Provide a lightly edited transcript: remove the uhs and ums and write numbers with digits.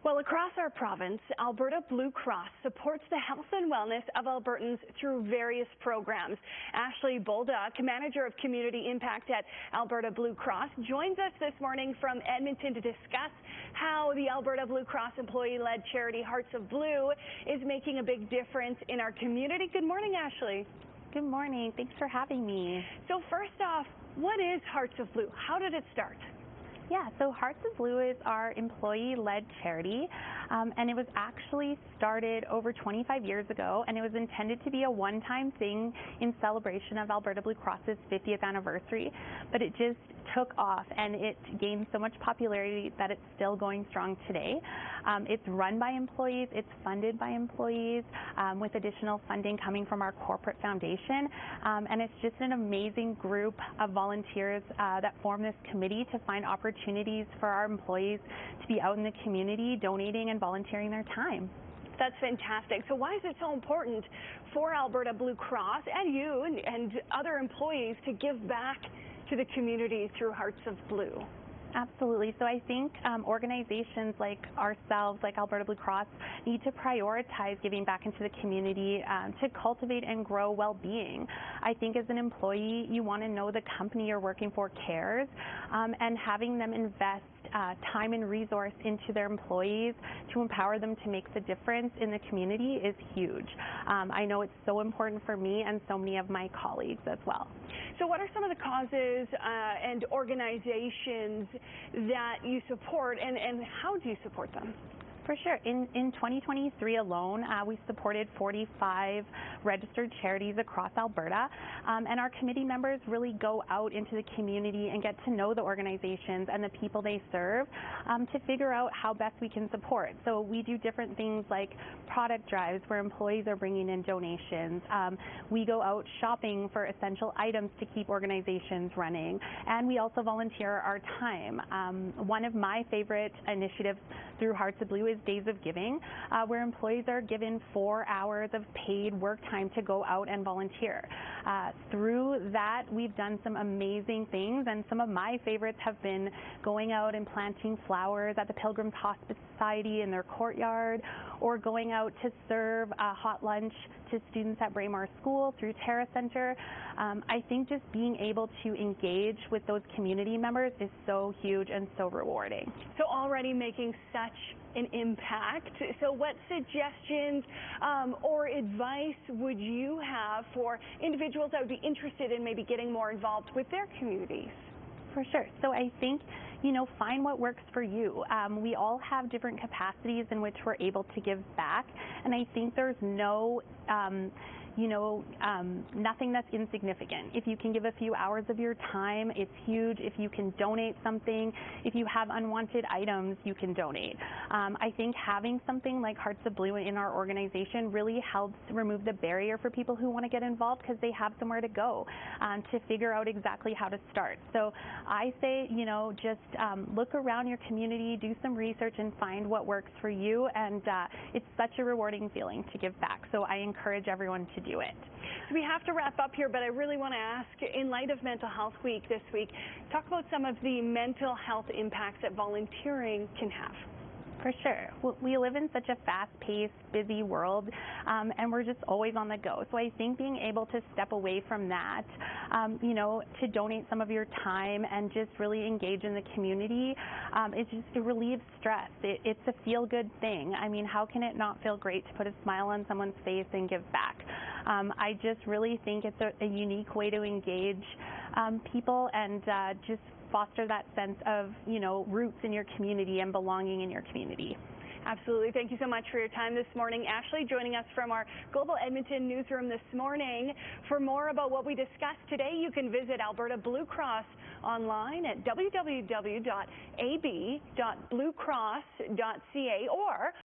Well, across our province, Alberta Blue Cross supports the health and wellness of Albertans through various programs. Ashley Bolduck, Manager of Community Impact at Alberta Blue Cross, joins us this morning from Edmonton to discuss how the Alberta Blue Cross employee-led charity Hearts of Blue is making a big difference in our community. Good morning, Ashley. Good morning. Thanks for having me. So first off, what is Hearts of Blue? How did it start? Yeah, so Hearts of Blue is our employee-led charity, and it was actually started over 25 years ago, and it was intended to be a one-time thing in celebration of Alberta Blue Cross's 50th anniversary, but it just took off, and it gained so much popularity that it's still going strong today. It's run by employees, it's funded by employees, with additional funding coming from our corporate foundation, and it's just an amazing group of volunteers that form this committee to find opportunities for our employees to be out in the community donating and volunteering their time. That's fantastic. So why is it so important for Alberta Blue Cross and you and other employees to give back to the community through Hearts of Blue? Absolutely. So I think organizations like ourselves, like Alberta Blue Cross, need to prioritize giving back into the community to cultivate and grow well-being. I think as an employee, you want to know the company you're working for cares, and having them invest time and resource into their employees to empower them to make the difference in the community is huge. I know it's so important for me and so many of my colleagues as well. So what are some of the causes and organizations that you support, and how do you support them? For sure. In 2023 alone, we supported 45 registered charities across Alberta, and our committee members really go out into the community and get to know the organizations and the people they serve to figure out how best we can support. So we do different things like product drives where employees are bringing in donations. We go out shopping for essential items to keep organizations running, and we also volunteer our time. One of my favorite initiatives through Hearts of Blue is Days of Giving, where employees are given 4 hours of paid work time to go out and volunteer. Through that, we've done some amazing things, and some of my favorites have been going out and planting flowers at the Pilgrims Hospice Society in their courtyard, or going out to serve a hot lunch to students at Braemar School through Terra Center. I think just being able to engage with those community members is so huge and so rewarding. So already making such an impact. So what suggestions or advice would you have for individuals that would be interested in maybe getting more involved with their communities? For sure. So I think, find what works for you. We all have different capacities in which we're able to give back, and I think there's no nothing that's insignificant. If you can give a few hours of your time, it's huge. If you can donate something, if you have unwanted items, you can donate. I think having something like Hearts of Blue in our organization really helps remove the barrier for people who want to get involved because they have somewhere to go to figure out exactly how to start. So I say, just look around your community, do some research, and find what works for you. And it's such a rewarding feeling to give back. So I encourage everyone to do it. So we have to wrap up here, but I really want to ask, in light of Mental Health Week this week, talk about some of the mental health impacts that volunteering can have. For sure. We live in such a fast-paced, busy world, and we're just always on the go. So I think being able to step away from that, to donate some of your time and just really engage in the community, it relieves stress. It's a feel-good thing. I mean, how can it not feel great to put a smile on someone's face and give back? I just really think it's a unique way to engage people and just foster that sense of, roots in your community and belonging in your community. Absolutely. Thank you so much for your time this morning. Ashley joining us from our Global Edmonton newsroom this morning. For more about what we discussed today, you can visit Alberta Blue Cross online at www.ab.bluecross.ca or